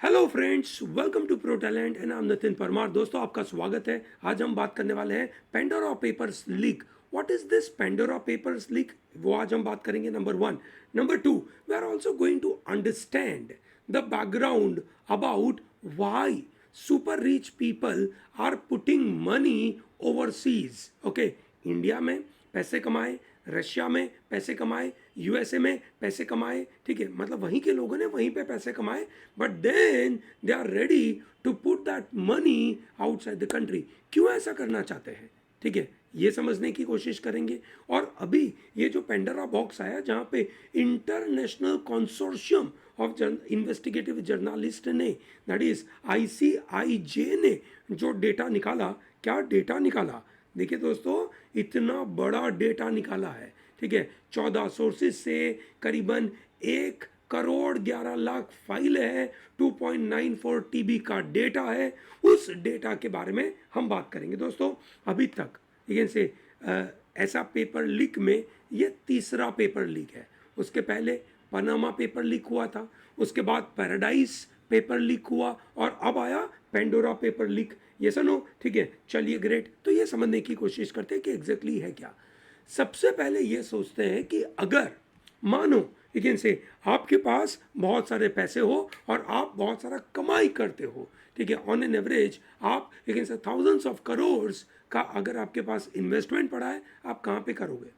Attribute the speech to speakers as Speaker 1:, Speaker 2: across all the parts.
Speaker 1: Hello friends, welcome to pro talent and I am Nitin Parmar. दोस्तों, आपका स्वागत है। आज हम बात करने वाले हैं Pandora papers leak. What is this Pandora papers leak? वो आज हम बात करेंगे। Number one. Number two, we are also going to understand the background about why super rich people are putting money overseas. Okay, India में पैसे कमाए, Russia में पैसे कमाए, यूएसए में पैसे कमाए, ठीक है, मतलब वहीं के लोगों ने वहीं पे पैसे कमाए, but then they are ready to put that money outside the country. क्यों ऐसा करना चाहते हैं, ठीक है, ये समझने की कोशिश करेंगे। और अभी ये जो पेंडोरा बॉक्स आया, जहाँ पे international consortium of investigative journalist ने, दैट इज आईसीआईजे ने जो डेटा निकाला, क्या डेटा निकाला, देखिए दोस्तों, इतना बड़ा डेटा निकाला है, ठीक है। 14 सोर्सेज से करीबन 1 करोड़ 11 लाख फाइल है, 2.94 टीबी का डेटा है। उस डेटा के बारे में हम बात करेंगे दोस्तों। अभी तक लेकिन से ऐसा पेपर लीक में ये तीसरा पेपर लीक है। उसके पहले पनामा पेपर लीक हुआ था, उसके बाद पैराडाइज पेपर लीक हुआ, और अब आया पेंडोरा पेपर लीक। ये सुनो, ठीक है, चलिए ग्रेट। तो ये समझने की कोशिश करते हैं कि एग्जैक्टली है क्या। सबसे पहले ये सोचते हैं कि अगर मानो लेकिन से आपके पास बहुत सारे पैसे हो और आप बहुत सारा कमाई करते हो, ठीक है, ऑन एन एवरेज आप लेकिन से थाउजेंड्स ऑफ करोड्स का अगर आपके पास इन्वेस्टमेंट पड़ा है, आप कहाँ पे करोगे?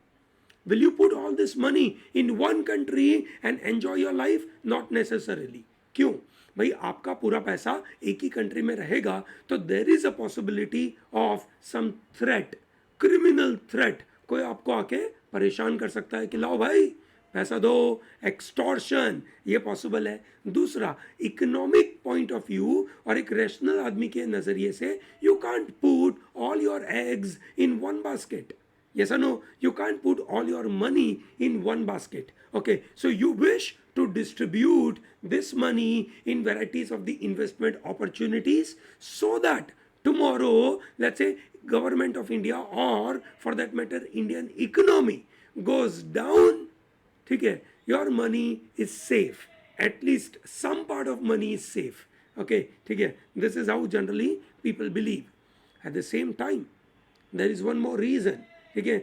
Speaker 1: Will you put all this money in one country and enjoy your life? Not necessarily. क्यों भाई? आपका पूरा पैसा एक ही कंट्री में रहेगा तो there is a possibility of some threat, criminal threat. कोई आपको आके परेशान कर सकता है कि लाओ भाई पैसा दो, एक्सटॉर्शन, ये पॉसिबल है। दूसरा, इकोनॉमिक पॉइंट ऑफ व्यू और एक रैशनल आदमी के नजरिए से, you can't put all your eggs in one basket. Yes or no? You can't put all your money in one basket. Okay, so you wish to distribute this money in varieties of the investment opportunities so that tomorrow, let's say, government of India or for that matter Indian economy goes down, ठीक है, your money is safe. At least some part of money is safe. Okay, ठीक है, this is how generally people believe. At the same time, there is one more reason, ठीक है,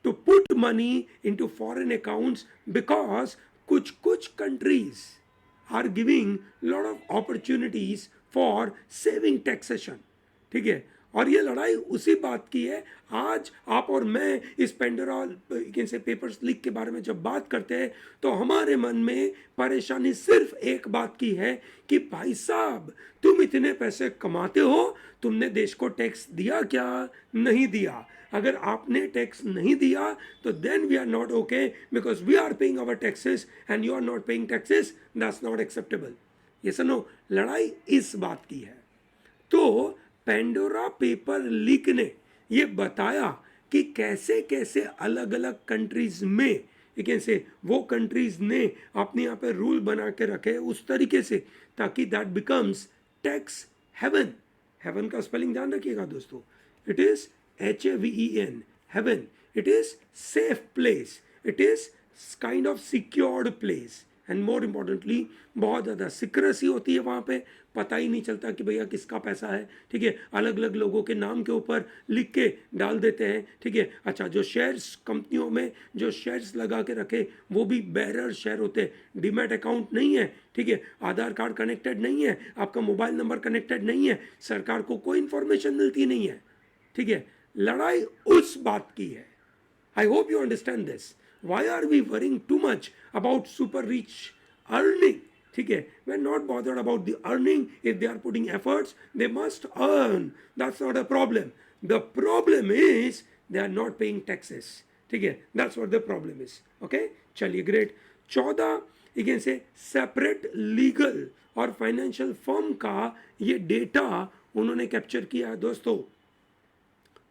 Speaker 1: to put money into foreign accounts, because कुछ कुछ countries are giving lot of opportunities for saving taxation, ठीक है। और ये लड़ाई उसी बात की है। आज आप और मैं इस पेंडोरा से पेपर्स लीक के बारे में जब बात करते हैं तो हमारे मन में परेशानी सिर्फ एक बात की है कि भाई साहब, तुम इतने पैसे कमाते हो, तुमने देश को टैक्स दिया क्या? नहीं दिया। अगर आपने टैक्स नहीं दिया तो then we are not okay, because we are paying our taxes and you are not paying taxes. That's not acceptable. ये सुनो, लड़ाई इस बात की है। तो पेंडोरा पेपर लीक ने ये बताया कि कैसे कैसे अलग अलग कंट्रीज में, लेकिन से वो कंट्रीज ने अपने यहाँ पे रूल बना के रखे उस तरीके से ताकि that becomes tax haven. Haven का स्पेलिंग ध्यान रखिएगा दोस्तों, it is HAVEN, heaven. It is safe place. It is kind of secured place. And more importantly बहुत ज़्यादा सिक्रेसी होती है वहाँ पे, पता ही नहीं चलता कि भैया किसका पैसा है, ठीक है। अलग अलग लोगों के नाम के ऊपर लिख के डाल देते हैं, ठीक है। अच्छा, जो शेयर्स कंपनियों में जो शेयर्स लगा के रखे वो भी बेरर शेयर होते हैं। डीमैट अकाउंट नहीं है, ठीक है, आधार कार्ड कनेक्टेड नहीं है, आपका मोबाइल नंबर कनेक्टेड नहीं है, सरकार को कोई इंफॉर्मेशन मिलती नहीं है, ठीक है। लड़ाई उस बात की है। I hope you understand this. Why are we worrying too much about super rich earning, ठीक है। We are not bothered about the earning. If they are putting efforts, they must earn, that's not a problem. The problem is they are not paying taxes, ठीक है, that's what the problem is. Okay, चलिए great. 14 again से separate legal और financial firm का ये data उन्होंने capture किया दोस्तों।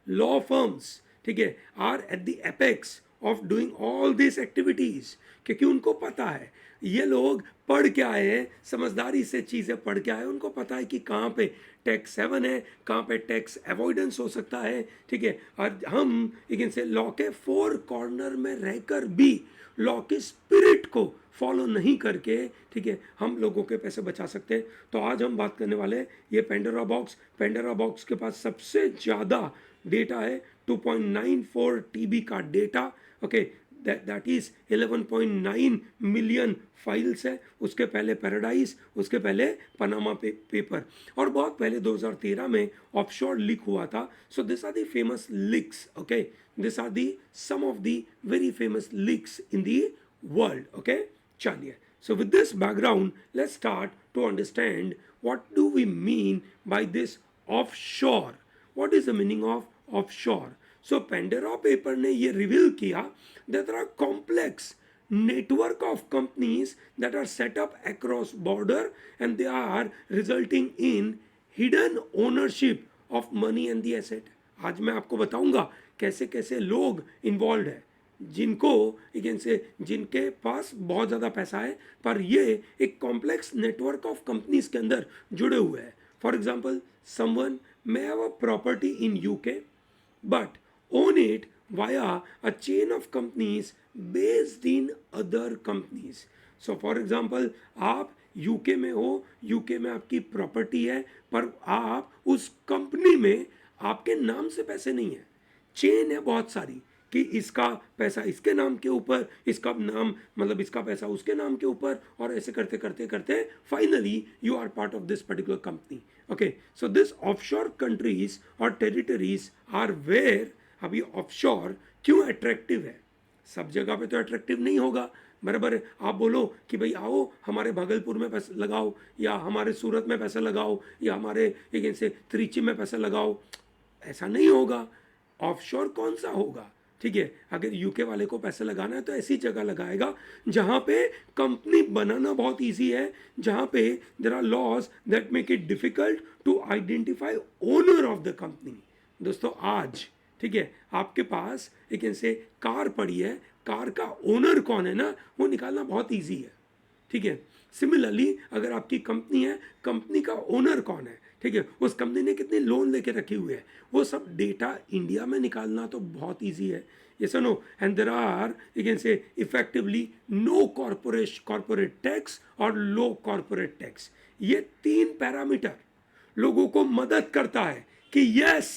Speaker 1: लॉ फर्म्स, ठीक है, are at the apex of doing all this activities, क्योंकि उनको पता है, ये लोग पढ़ के आए हैं, समझदारी से चीज़ें पढ़ के आए हैं, उनको पता है कि कहाँ पे टैक्स हेवन है, कहाँ पे टैक्स अवॉइडेंस हो सकता है, ठीक है। और हम लेकिन से लॉ के फोर कॉर्नर में रहकर भी लॉ की स्पिरिट को फॉलो नहीं करके, ठीक है, हम लोगों के पैसे बचा सकते हैं। तो आज हम बात करने वाले हैं ये पेंडोरा बॉक्स। पेंडोरा बॉक्स के पास सबसे ज़्यादा डेटा है, 2.94 TB का data, okay, that is 11.9 million files है। उसके पहले पैराडाइज, उसके पहले पनामा पेपर, और बहुत पहले 2013 में ऑफशोर लीक हुआ था। So this are the famous leaks, okay, this are the some of the very famous leaks in the world, okay. चलिए, so with this background, let's start to understand what do we mean by this offshore. What is the meaning of offshore? So Pandora paper ने ये reveal किया that there are complex network of companies that are set up across border and they are resulting in hidden ownership of money and the asset. आज मैं आपको बताऊंगा कैसे कैसे लोग इन्वॉल्व है, जिनको अगेन से जिनके पास बहुत ज़्यादा पैसा है पर ये एक कॉम्प्लेक्स नेटवर्क ऑफ कंपनीज के अंदर जुड़े हुए हैं। For example, someone may have a property in UK but own it via a chain of companies based in other companies. So for example, आप यूके में हो, यूके में आपकी प्रॉपर्टी है, पर आप उस कंपनी में आपके नाम से पैसे नहीं है, चेन है बहुत सारी कि इसका पैसा इसके नाम के ऊपर, इसका नाम मतलब इसका पैसा उसके नाम के ऊपर, और ऐसे करते करते करते finally you are part of this particular company, okay. So this offshore countries और टेरिटरीज आर वेयर। अभी ऑफशोर क्यों अट्रैक्टिव है? सब जगह पे तो अट्रैक्टिव नहीं होगा, बराबर है। आप बोलो कि भाई आओ हमारे भागलपुर में पैसा लगाओ, या हमारे सूरत में पैसा लगाओ, या हमारे एक से त्रिची में पैसा लगाओ, ऐसा नहीं होगा। ऑफशोर कौन सा होगा? ठीक है, अगर यूके वाले को पैसे लगाना है तो ऐसी जगह लगाएगा जहां पे कंपनी बनाना बहुत इजी है, जहां पे there are laws that make it difficult to identify owner of the company. दोस्तों आज, ठीक है, आपके पास एक ऐसे कार पड़ी है, कार का ओनर कौन है ना, वो निकालना बहुत ईजी है, ठीक है। सिमिलरली अगर आपकी कंपनी है, कंपनी का ओनर कौन है, ठीक है, उस कंपनी ने कितने लोन लेके रखे हुए हैं, वो सब डेटा इंडिया में निकालना तो बहुत इजी है, ये सुनो। एंड देयर आर अगेन से इफेक्टिवली नो कॉर्पोरेट टैक्स और लो कॉर्पोरेट टैक्स। ये तीन पैरामीटर लोगों को मदद करता है कि यस,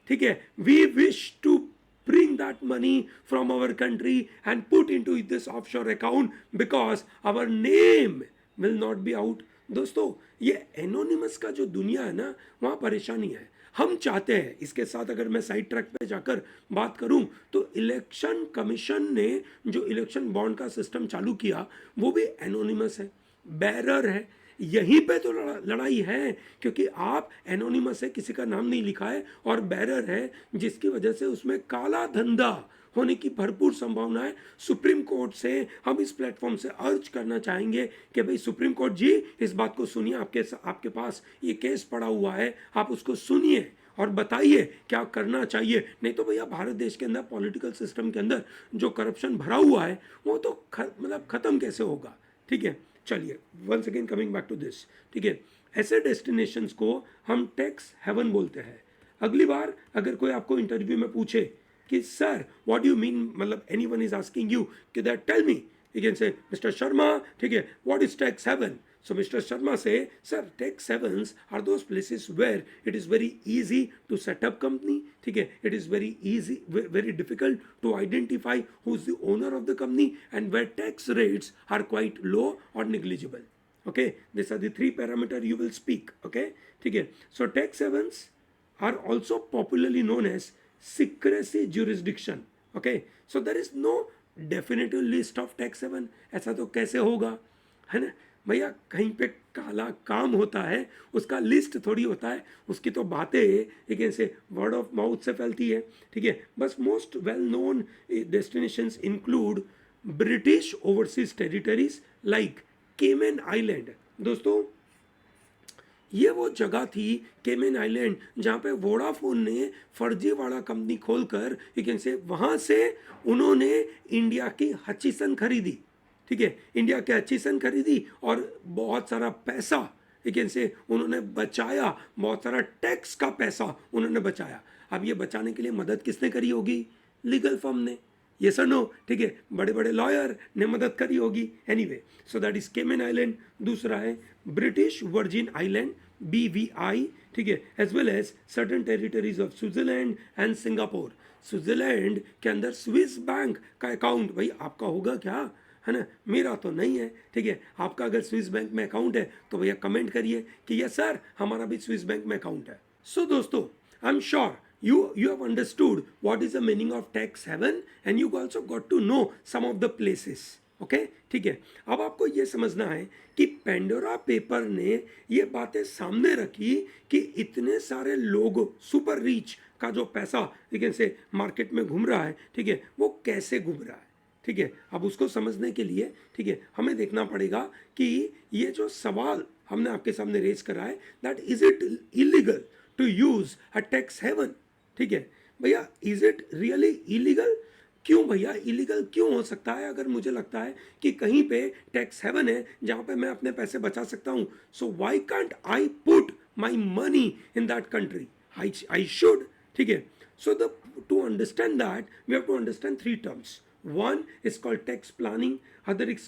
Speaker 1: ठीक है, we wish to bring that money from our country and put into this offshore account because our name will not be out. दोस्तों, ये एनोनिमस का जो दुनिया है ना, वहाँ परेशानी है। हम चाहते हैं, इसके साथ अगर मैं साइड ट्रैक पे जाकर बात करूं तो इलेक्शन कमीशन ने जो इलेक्शन बॉन्ड का सिस्टम चालू किया वो भी एनोनिमस है, बैरर है। यहीं पे तो लड़ाई है, क्योंकि आप एनोनिमस है, किसी का नाम नहीं लिखा है, और बैरर है जिसकी वजह से उसमें काला धंधा होने की भरपूर संभावना है। सुप्रीम कोर्ट से हम इस प्लेटफॉर्म से अर्ज करना चाहेंगे कि भाई सुप्रीम कोर्ट जी, इस बात को सुनिए, आपके पास ये केस पड़ा हुआ है, आप उसको सुनिए और बताइए क्या करना चाहिए। नहीं तो भैया भारत देश के अंदर पॉलिटिकल सिस्टम के अंदर जो करप्शन भरा हुआ है वो तो मतलब खत्म कैसे होगा, ठीक है। चलिए, once again coming back to this, ठीक है, ऐसे डेस्टिनेशंस को हम टैक्स हेवन बोलते हैं। अगली बार अगर कोई आपको इंटरव्यू में पूछे कि सर व्हाट यू मीन, मतलब एनीवन इज आस्किंग यू कि that tell me, you can say mister Sharma, ठीक है, what is tax haven? So Mr. Sharma say, sir, tax havens are those places where it is very easy to set up company. ठीक है, it is very easy, very difficult to identify who is the owner of the company, and where tax rates are quite low or negligible. Okay, these are the three parameter you will speak. Okay, ठीक है. So tax havens are also popularly known as secrecy jurisdiction. Okay, so there is no definitive list of tax haven. ऐसा तो कैसे होगा, है ना भैया? कहीं पे काला काम होता है, उसका लिस्ट थोड़ी होता है, उसकी तो बातें एक ऐसे वर्ड ऑफ माउथ से फैलती है, ठीक है। बस most well known destinations include British overseas territories like केमन आइलैंड। दोस्तों, ये वो जगह थी केमन आइलैंड जहाँ पे वोडाफोन ने फर्जीवाड़ा कंपनी खोलकर यू कैन से वहाँ से उन्होंने इंडिया की हचिसन खरीदी, ठीक है, इंडिया की हचिसन खरीदी और बहुत सारा पैसा यू कैन से उन्होंने बचाया, बहुत सारा टैक्स का पैसा उन्होंने बचाया। अब ये बचाने के लिए मदद किसने करी होगी? लीगल फर्म ने, ये सर नो, ठीक है, बड़े बड़े लॉयर ने मदद करी होगी। Anyway, so that is Cayman island. दूसरा है ब्रिटिश वर्जिन आइलैंड, BVI, ठीक है, as well as certain territories of Switzerland and Singapore. Switzerland के अंदर स्विस बैंक का अकाउंट, भाई आपका होगा क्या, है ना, मेरा तो नहीं है, ठीक है, आपका अगर स्विस बैंक में अकाउंट है तो भैया कमेंट करिए कि यस सर हमारा भी स्विस बैंक में अकाउंट है। सो दोस्तों, I am sure you have understood what is the meaning of tax haven and you also got to know some of the places, okay, ठीक है। अब आपको ये समझना है कि पेंडोरा पेपर ने ये बातें सामने रखी कि इतने सारे लोग, सुपर रिच का जो पैसा लेकिन से मार्केट में घूम रहा है, ठीक है, वो कैसे घूम रहा है, ठीक है। अब उसको समझने के लिए, ठीक है, हमें देखना पड़ेगा कि ये जो सवाल हमने आपके सामने रेज करा है, that is it illegal to use a tax haven, ठीक है भैया, इज इट रियली इलीगल? क्यों भैया इलीगल क्यों हो सकता है? अगर मुझे लगता है कि कहीं पे टैक्स हेवन है जहां पे मैं अपने पैसे बचा सकता हूं, so why can't I put my money in that country? I should, ठीक है। So the to understand that we have to understand three terms. One is called tax planning, other is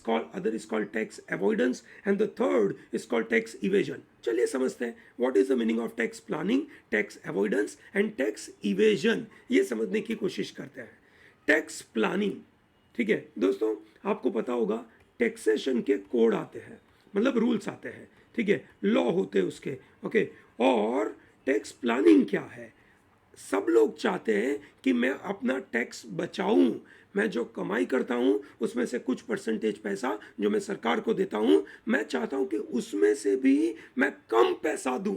Speaker 1: called tax avoidance, and the third is called tax evasion. चलिए समझते हैं what is the meaning of tax planning, tax avoidance and tax evasion. ये समझने की कोशिश करते हैं। Tax planning, ठीक है दोस्तों, आपको पता होगा टैक्सेशन के कोड आते हैं, मतलब रूल्स आते हैं, ठीक है, लॉ होते हैं उसके, ओके। और टैक्स प्लानिंग क्या है? सब लोग चाहते हैं कि मैं अपना टैक्स बचाऊं, मैं जो कमाई करता हूं उसमें से कुछ परसेंटेज पैसा जो मैं सरकार को देता हूं, मैं चाहता हूं कि उसमें से भी मैं कम पैसा दूं,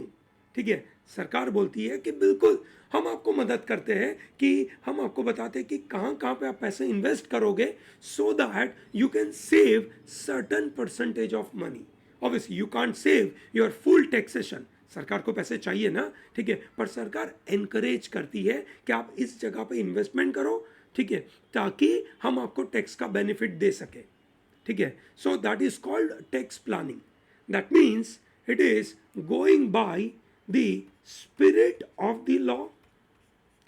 Speaker 1: ठीक है। सरकार बोलती है कि बिल्कुल हम आपको मदद करते हैं, कि हम आपको बताते हैं कि कहां कहां पे आप पैसे इन्वेस्ट करोगे so that you can save certain percentage of money. Obviously you can't save your full taxation, सरकार को पैसे चाहिए ना, ठीक है, पर सरकार एनकरेज करती है कि आप इस जगह पे इन्वेस्टमेंट करो, ठीक है, ताकि हम आपको टैक्स का बेनिफिट दे सके, ठीक है। सो that is called tax planning. That means it is going by the spirit of the law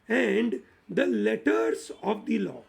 Speaker 1: and the letters of the law,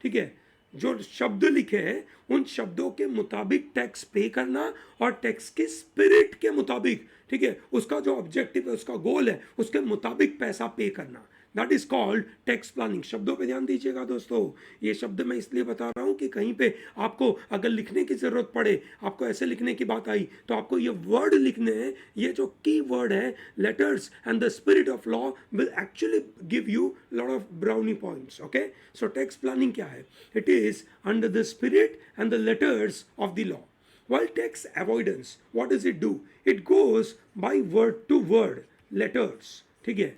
Speaker 1: ठीक है। जो शब्द लिखे हैं उन शब्दों के मुताबिक टैक्स पे करना और टैक्स के स्पिरिट के मुताबिक, ठीक है, उसका जो ऑब्जेक्टिव है, उसका गोल है, उसके मुताबिक पैसा पे करना, that is called tax planning. शब्दों पे ध्यान दीजिएगा दोस्तों, ये शब्द मैं इसलिए बता रहा हूं कि कहीं पे आपको अगर लिखने की जरूरत पड़े, आपको ऐसे लिखने की बात आई तो आपको ये वर्ड लिखने हैं, ये जो की वर्ड है letters and the spirit of law will actually give you lot of brownie points, okay. So tax planning क्या है? It is under the spirit and the letters of the law. While tax avoidance, what does it do? It goes by word to word letters, ठीक है,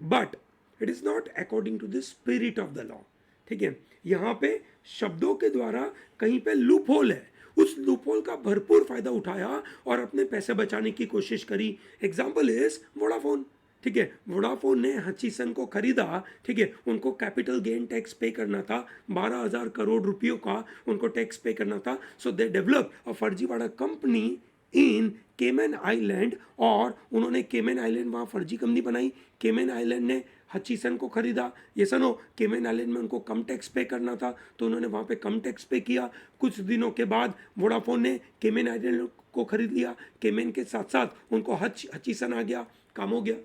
Speaker 1: but it is not according to the spirit of the law, ठीक है। यहाँ पे शब्दों के द्वारा कहीं पे लूप होल है, उस लूप होल का भरपूर फायदा उठाया और अपने पैसे बचाने की कोशिश करी। एग्जाम्पल इज वोडाफोन, ठीक है, वोडाफोन ने हचिसन को खरीदा, ठीक है, उनको कैपिटल गेन टैक्स पे करना था, 12,000 करोड़ रुपयों का उनको टैक्स पे करना था। सो दे डेवलप अ फर्जीवाड़ा कंपनी इन केमन आइलैंड, और उन्होंने केमन आइलैंड वहाँ फर्जी कंपनी बनाई। केमन आइलैंड ने हचिसन को खरीदा, ये सुनो, केमन आइलैंड में उनको कम टैक्स पे करना था तो उन्होंने वहाँ पे कम टैक्स पे किया। कुछ दिनों के बाद वोडाफोन ने केमन आइलैंड को खरीद लिया, केमन के साथ साथ उनको हचिसन आ गया, काम हो गया।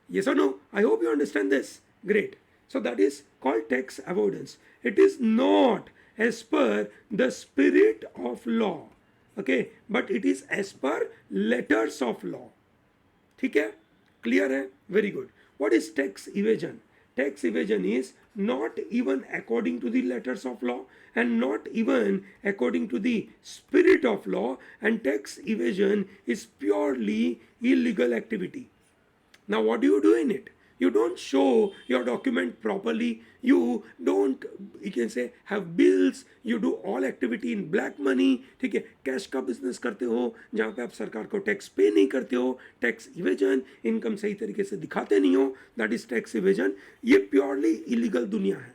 Speaker 1: Yes or no? I hope you understand this. Great. So that is called tax avoidance. It is not as per the spirit of law, okay, but it is as per letters of law. ठीक है? Clear है? Very good. What is tax evasion? Tax evasion is not even according to the letters of law and not even according to the spirit of law, and tax evasion is purely illegal activity. Now what do you do in it? you don't show your document properly, you don't, you can say, have bills, you do all activity in black money, ठीक है, cash का business करते हो जहाँ पे आप सरकार को टैक्स पे नहीं करते हो, टैक्स इवेजन, इनकम सही तरीके से दिखाते नहीं हो, दैट इज टैक्स इवेजन। ये प्योरली इलीगल दुनिया है।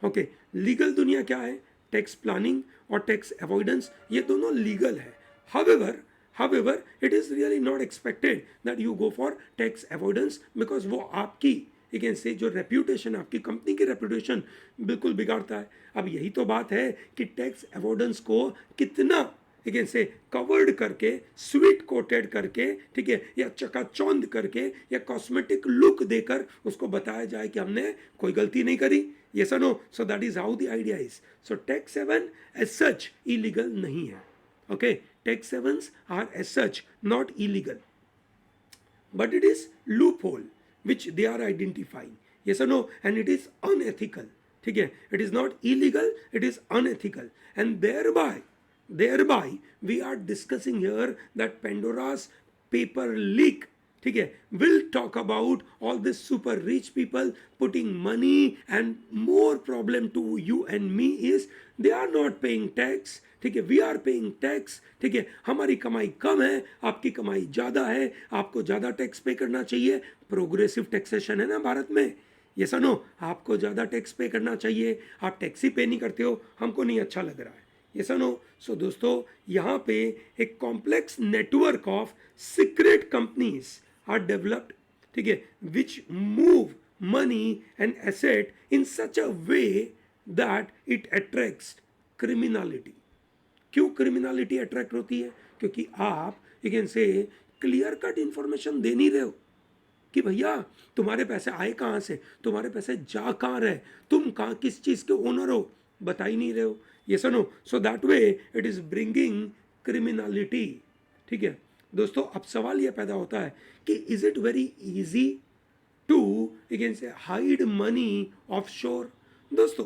Speaker 1: ओके, लीगल दुनिया क्या है? टैक्स प्लानिंग और टैक्स अवॉइडेंस, ये दोनों लीगल है। However, it is really not expected that you go for tax avoidance, because वो आपकी, you can say, जो रेप्यूटेशन, आपकी कंपनी की रेप्यूटेशन बिल्कुल बिगाड़ता है। अब यही तो बात है कि टैक्स अवॉइडेंस को कितना, you can say, कवर्ड करके, स्वीट कोटेड करके, ठीक है, या चकाचौंध करके, या कॉस्मेटिक लुक देकर उसको बताया जाए कि हमने कोई गलती नहीं करी। Yes or no? So that is how the idea is. So tax haven as such illegal नहीं है। Okay, tax havens are as such not illegal, but it is loophole which they are identifying. Yes or no? And it is unethical. ठीक है, it is not illegal, it is unethical, and thereby we are discussing here that Pandora's paper leak, ठीक है, will talk about all this super rich people putting money, and more problem to you and me is they are not paying tax, ठीक है, we are paying tax, ठीक है, हमारी कमाई कम है, आपकी कमाई ज़्यादा है, आपको ज़्यादा टैक्स पे करना चाहिए। प्रोग्रेसिव टैक्सेशन है ना भारत में, ये सुनो, आपको ज़्यादा टैक्स पे करना चाहिए, आप टैक्स ही पे नहीं करते हो, हमको नहीं अच्छा लग रहा है, ये सुनो। सो दोस्तों, यहाँ पे एक complex network of secret companies are developed, ठीक है, which move money and asset in such a way that it attracts criminality. क्यों क्रिमिनलिटी अट्रैक्ट होती है? क्योंकि आप, you can say, clear cut information दे नहीं रहे हो कि भैया तुम्हारे पैसे आए कहाँ से, तुम्हारे पैसे जा कहाँ रहे, तुम कहाँ किस चीज़ के ओनर हो, बता ही नहीं रहे हो। ये सुनो, so that way it is bringing criminality. ठीक है दोस्तों, अब सवाल ये पैदा होता है कि is it very easy to, you can say, hide money offshore. दोस्तों,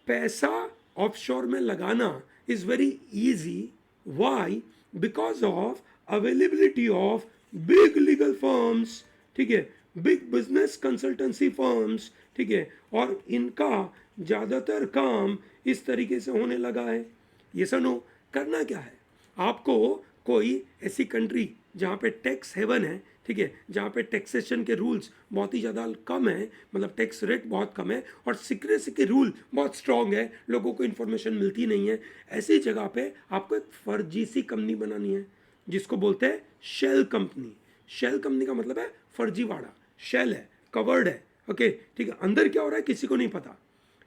Speaker 1: पैसा ऑफशोर में लगाना is very easy. Why? Because of availability of big legal firms, ठीक है, बिग बिजनेस कंसल्टेंसी फर्म्स, ठीक है, और इनका ज़्यादातर काम इस तरीके से होने लगा है। ये सुनो, करना क्या है आपको, कोई ऐसी कंट्री जहाँ पे टैक्स हेवन है, ठीक है, जहाँ पे टैक्सेशन के रूल्स बहुत ही ज़्यादा कम है, मतलब टैक्स रेट बहुत कम है, और सीक्रेसी के रूल बहुत स्ट्रॉन्ग है, लोगों को इन्फॉर्मेशन मिलती नहीं है, ऐसी जगह पे आपको एक फर्जी सी कंपनी बनानी है जिसको बोलते हैं शेल कंपनी। शेल कंपनी का मतलब है फर्जीवाड़ा, शेल है, कवर्ड है, ओके, ठीक है, अंदर क्या हो रहा है किसी को नहीं पता।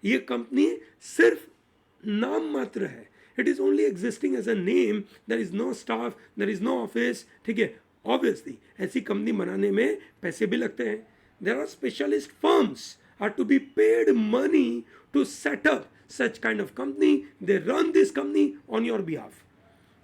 Speaker 1: ये कंपनी सिर्फ नाम मात्र है, it is only existing as a name, there is no staff, there is no office, ठीक है। ऑब्वियसली ऐसी कंपनी बनाने में पैसे भी लगते हैं। There are specialist firms are to be paid money to set up such kind of company. They run this company on your behalf.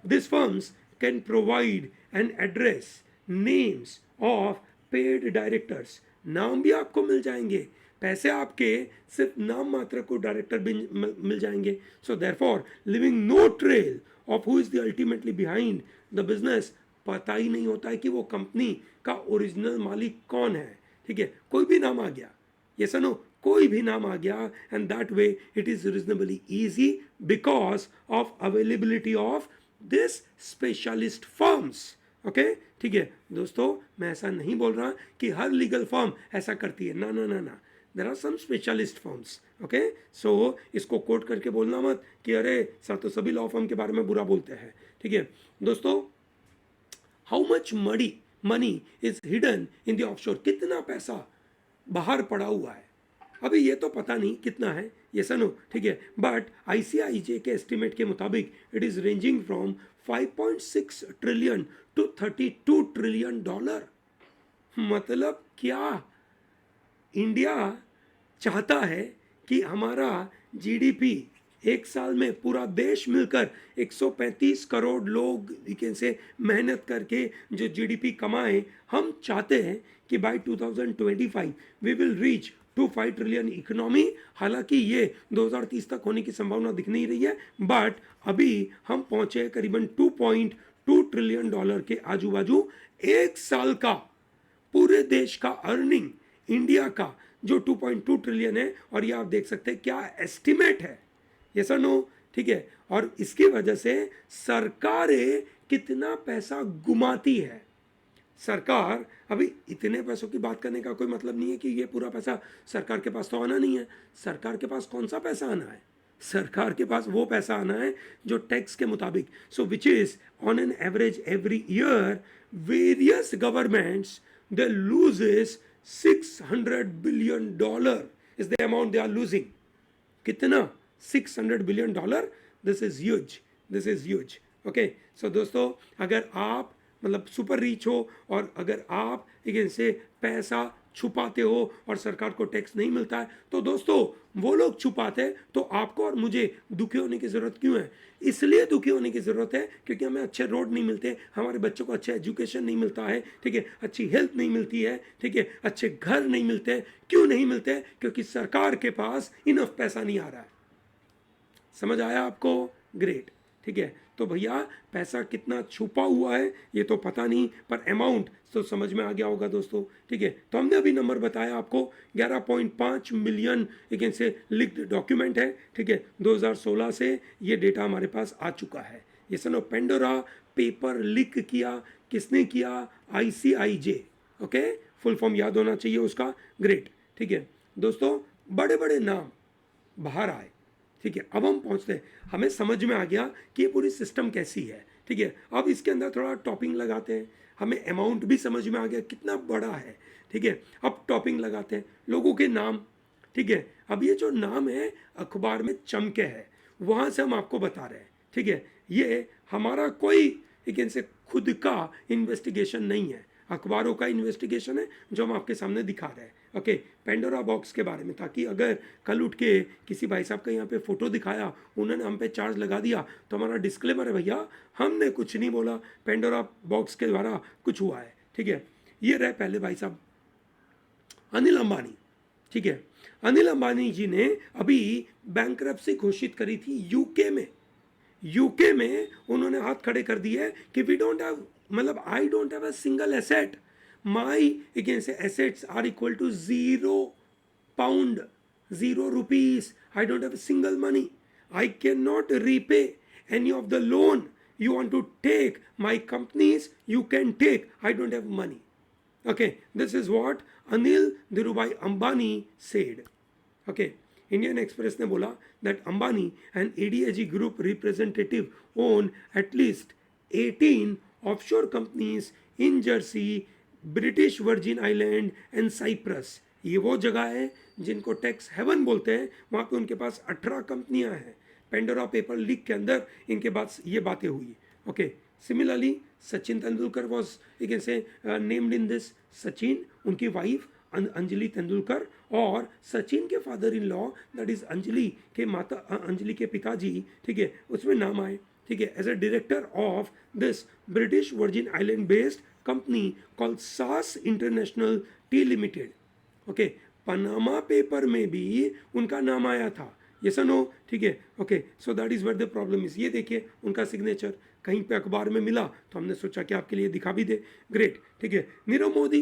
Speaker 1: These firms can provide an address, names of paid directors. नाम भी आपको मिल जाएंगे, पैसे आपके सिर्फ नाम मात्र को डायरेक्टर भी मिल जाएंगे। So therefore living no trail of who is the ultimately behind the business. पता ही नहीं होता है कि वो कंपनी का ओरिजिनल मालिक कौन है, ठीक है, कोई भी नाम आ गया, ये सुनो, कोई भी नाम आ गया, and that way it is reasonably easy because of availability of this specialist firms. Okay, ठीक है दोस्तों, मैं ऐसा नहीं बोल रहा कि हर लीगल फर्म ऐसा करती है, ना ना ना ना, there are some specialist firms. Okay, so इसको कोट करके बोलना मत कि अरे सर तो सभी लॉ फर्म के बारे में बुरा बोलते हैं। ठीक है दोस्तों, how much money is hidden in the offshore. कितना पैसा बाहर पड़ा हुआ है, अभी ये तो पता नहीं कितना है, ये सुनो, ठीक है, बट ICIJ के एस्टिमेट के मुताबिक it is ranging from 5.6 trillion to 32 trillion dollar. मतलब क्या? इंडिया चाहता है कि हमारा GDP एक साल में पूरा देश मिलकर 135 करोड़ लोग, यू कैन से, मेहनत करके जो GDP कमाए। हम चाहते हैं कि by 2025 we will reach 2.5 trillion economy. हालांकि ये 2030 तक होने की संभावना दिख नहीं रही है, बट अभी हम पहुंचे करीबन 2.2 ट्रिलियन डॉलर के आजू बाजू। एक साल का पूरे देश का अर्निंग इंडिया का जो 2.2 ट्रिलियन है, और ये आप देख सकते हैं क्या एस्टिमेट है, ये सर नो, ठीक है। और इसकी वजह से सरकारें कितना पैसा घुमाती है। सरकार, अभी इतने पैसों की बात करने का कोई मतलब नहीं है कि ये पूरा पैसा सरकार के पास तो आना नहीं है। सरकार के पास कौन सा पैसा आना है? सरकार के पास वो पैसा आना है जो टैक्स के मुताबिक, so which is on an average every year various governments they loses $600 billion is the amount they are losing. कितना? $600 billion. This is huge, this is huge. Okay, so दोस्तों, अगर आप मतलब सुपर रिच हो और अगर आप एक से पैसा छुपाते हो और सरकार को टैक्स नहीं मिलता है, तो दोस्तों वो लोग छुपाते हैं, तो आपको और मुझे दुखी होने की ज़रूरत क्यों है? इसलिए दुखी होने की ज़रूरत है क्योंकि हमें अच्छे रोड नहीं मिलते, हमारे बच्चों को अच्छा एजुकेशन नहीं मिलता है, ठीक है, अच्छी हेल्थ नहीं मिलती है, ठीक है, अच्छे घर नहीं मिलते। क्यों नहीं मिलते? क्योंकि सरकार के पास इनफ पैसा नहीं आ रहा है। समझ आया आपको? ग्रेट, ठीक है। तो भैया पैसा कितना छुपा हुआ है ये तो पता नहीं, पर अमाउंट तो समझ में आ गया होगा दोस्तों, ठीक है। तो हमने अभी नंबर बताया आपको, 11.5 मिलियन एक से लिक्ड डॉक्यूमेंट है, ठीक है। 2016 से ये डेटा हमारे पास आ चुका है। ये सुनो, पेंडोरा पेपर लीक किया, किसने किया? ICIJ, ओके, फुल फॉर्म याद होना चाहिए उसका। ग्रेट, ठीक है दोस्तों, बड़े बड़े नाम बाहर आए, ठीक है। अब हम पहुंचते हैं, हमें समझ में आ गया कि ये पूरी सिस्टम कैसी है, ठीक है। अब इसके अंदर थोड़ा टॉपिंग लगाते हैं, हमें अमाउंट भी समझ में आ गया कितना बड़ा है, ठीक है। अब टॉपिंग लगाते हैं, लोगों के नाम, ठीक है। अब ये जो नाम है अखबार में चमके है, वहाँ से हम आपको बता रहे हैं, ठीक है। ये हमारा कोई एक से खुद का इन्वेस्टिगेशन नहीं है, अखबारों का इन्वेस्टिगेशन है जो हम आपके सामने दिखा रहे हैं। ओके, पेंडोरा बॉक्स के बारे में, ताकि अगर कल उठ के किसी भाई साहब का यहाँ पे फोटो दिखाया, उन्होंने हम पे चार्ज लगा दिया, तो हमारा डिस्क्लेमर है भैया, हमने कुछ नहीं बोला, पेंडोरा बॉक्स के द्वारा कुछ हुआ है, ठीक है। ये रहे पहले भाई साहब अनिल अंबानी, ठीक है। अनिल अंबानी जी ने अभी बैंकरप्सी घोषित करी थी यूके में उन्होंने हाथ खड़े कर दिए कि वी डोंट हैव, मतलब I don't have a single asset, my against assets are equal to £0, ₹0, I don't have a single money, I cannot repay any of the loan you want to take, my companies you can take, I don't have money. Okay, this is what Anil Dhirubhai Ambani said. Okay, Indian Express ने बोला that Ambani and ADAG group representative own at least 18 offshore companies in Jersey, British Virgin Island and Cyprus. ये वो जगह है जिनको tax haven बोलते हैं, वहाँ पे उनके पास 18 कंपनियाँ हैं। पेंडोरा पेपर लीक के अंदर इनके पास ये बातें हुई। Okay, similarly Sachin Tendulkar was एक से नेम्ड इन दिस। सचिन, उनकी वाइफ अंजलि तेंदुलकर और सचिन के father in law that is Anjali के माता, अंजलि के पिताजी, ठीक है, उसमें नाम आए, ठीक है, as a director of this British Virgin Island based company called Sas International T limited. Okay, Panama paper में भी उनका नाम आया था, ये सुनो, ठीक है। Okay, so that is where the problem is. ये देखिए उनका सिग्नेचर कहीं पे अखबार में मिला तो हमने सोचा कि आपके लिए दिखा भी दे। ग्रेट, ठीक है। नीरव मोदी,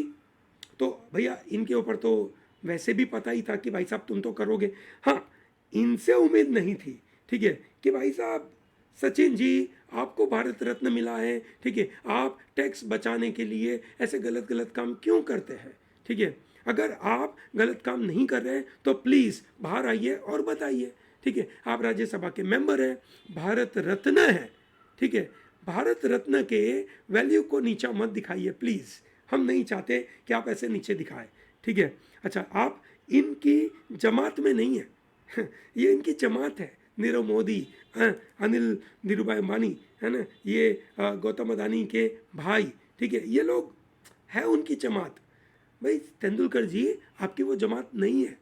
Speaker 1: तो भैया इनके ऊपर तो वैसे भी पता ही था कि भाई साहब तुम तो करोगे, हाँ, इनसे उम्मीद नहीं थी, ठीक है, कि भाई साहब सचिन जी आपको भारत रत्न मिला है, ठीक है, आप टैक्स बचाने के लिए ऐसे गलत गलत काम क्यों करते हैं, ठीक है। अगर आप गलत काम नहीं कर रहे हैं तो प्लीज़ बाहर आइए और बताइए, ठीक है। आप राज्यसभा के मेंबर हैं, भारत रत्न है, ठीक है, भारत रत्न के वैल्यू को नीचा मत दिखाइए प्लीज़, हम नहीं चाहते कि आप ऐसे नीचे दिखाएं, ठीक है। अच्छा, आप इनकी जमात में नहीं है ये इनकी जमात है, नीरव मोदी, अनिल धीरूभाई अंबानी, है ना, ये गौतम अदानी के भाई, ठीक है, ये लोग है उनकी जमात। भाई तेंदुलकर जी आपकी वो जमात नहीं है,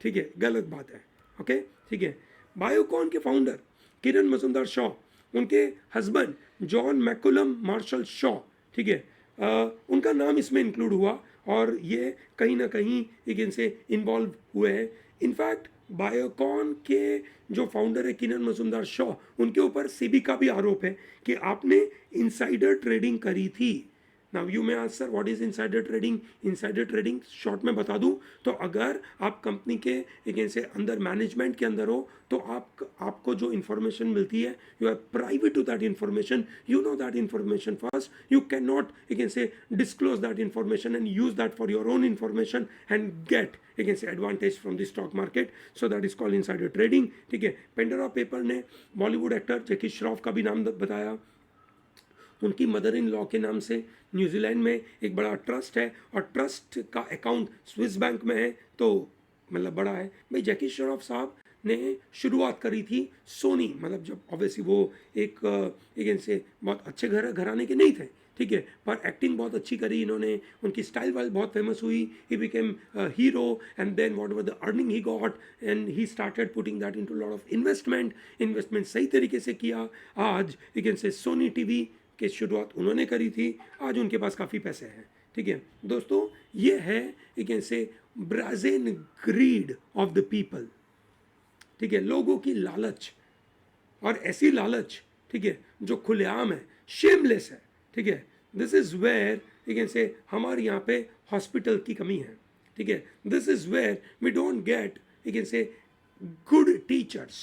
Speaker 1: ठीक है, गलत बात है। ओके, ठीक है। बायोकॉन के फाउंडर किरण मजुमदार शॉ, उनके husband John McCallum Marshall Shaw, ठीक है, उनका नाम इसमें इंक्लूड हुआ और ये कहीं ना कहीं एक इनसे इन्वॉल्व हुए हैं। इनफैक्ट बायोकॉन के जो फाउंडर है किरण मजुमदार शॉ, उनके ऊपर सेबी का भी आरोप है कि आपने इनसाइडर ट्रेडिंग करी थी now you may ask sir what is insider trading. Insider trading short में बता दूं तो अगर आप कंपनी के एक से अंदर मैनेजमेंट के अंदर हो तो आपको जो इन्फॉर्मेशन मिलती है you are private to that information, you know that information first, you can not access disclose that information and use that for your own information and get access advantage from the stock market, so that is called insider trading. ठीक है, Pandora paper ने Bollywood actor जैकी श्रॉफ का भी नाम बताया, उनकी mother in law के नाम से न्यूजीलैंड में एक बड़ा ट्रस्ट है और ट्रस्ट का अकाउंट स्विस बैंक में है, तो मतलब बड़ा है भाई। जैकी श्रॉफ साहब ने शुरुआत करी थी सोनी, मतलब जब ऑब्वियसली वो एक से बहुत अच्छे घराने के नहीं थे, ठीक है, पर एक्टिंग बहुत अच्छी करी इन्होंने, उनकी स्टाइल वाइल बहुत फेमस हुई, he became hero and then whatever the earning he got and he started putting that into lot of investment सही तरीके से किया। आज एक से सोनी टीवी की शुरुआत उन्होंने करी थी, आज उनके पास काफ़ी पैसे हैं। ठीक है दोस्तों, ये है एक ऐसे ब्राज़िन ग्रीड ऑफ द पीपल। ठीक है, लोगों की लालच, और ऐसी लालच, ठीक है, जो खुलेआम है, शेमलेस है। ठीक है, दिस इज वेयर एक से हमारे यहाँ पे हॉस्पिटल की कमी है। ठीक है, this is where we don't get access good teachers.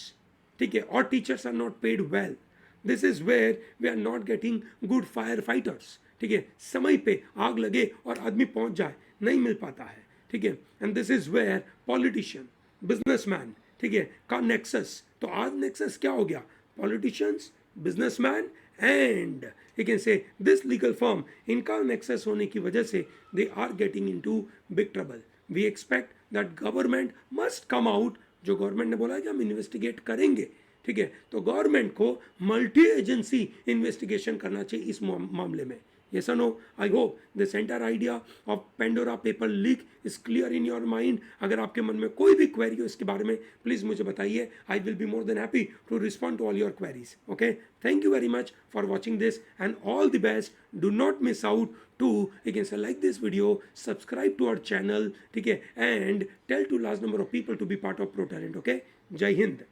Speaker 1: ठीक है, और teachers are not paid well. This is where we are not getting good firefighters. ठीक है, समय पे आग लगे और आदमी पहुंच जाए, नहीं मिल पाता है। ठीक है, and this is where politician, businessman, ठीक है, का नेक्सस। तो आज नेक्सस क्या हो गया? Politicians, businessman and you can say this legal firm, इनका नेक्सस होने की वजह से they are getting into big trouble. We expect that government must come out. जो गवर्नमेंट ने बोला है कि हम इन्वेस्टिगेट करेंगे, ठीक है, तो गवर्नमेंट को मल्टी एजेंसी इन्वेस्टिगेशन करना चाहिए इस मामले में। Yes or no? I hope this entire idea of Pandora paper leak is clear in your mind. अगर आपके मन में कोई भी क्वेरी हो इसके बारे में प्लीज़ मुझे बताइए. I will be more than happy to respond to all your queries. Okay? Thank you very much for watching this and all the best. Do not miss out to again say like this video, subscribe to our channel, ठीक है, and tell to large number of people to be part of Pro Talent. Okay? जय हिंद.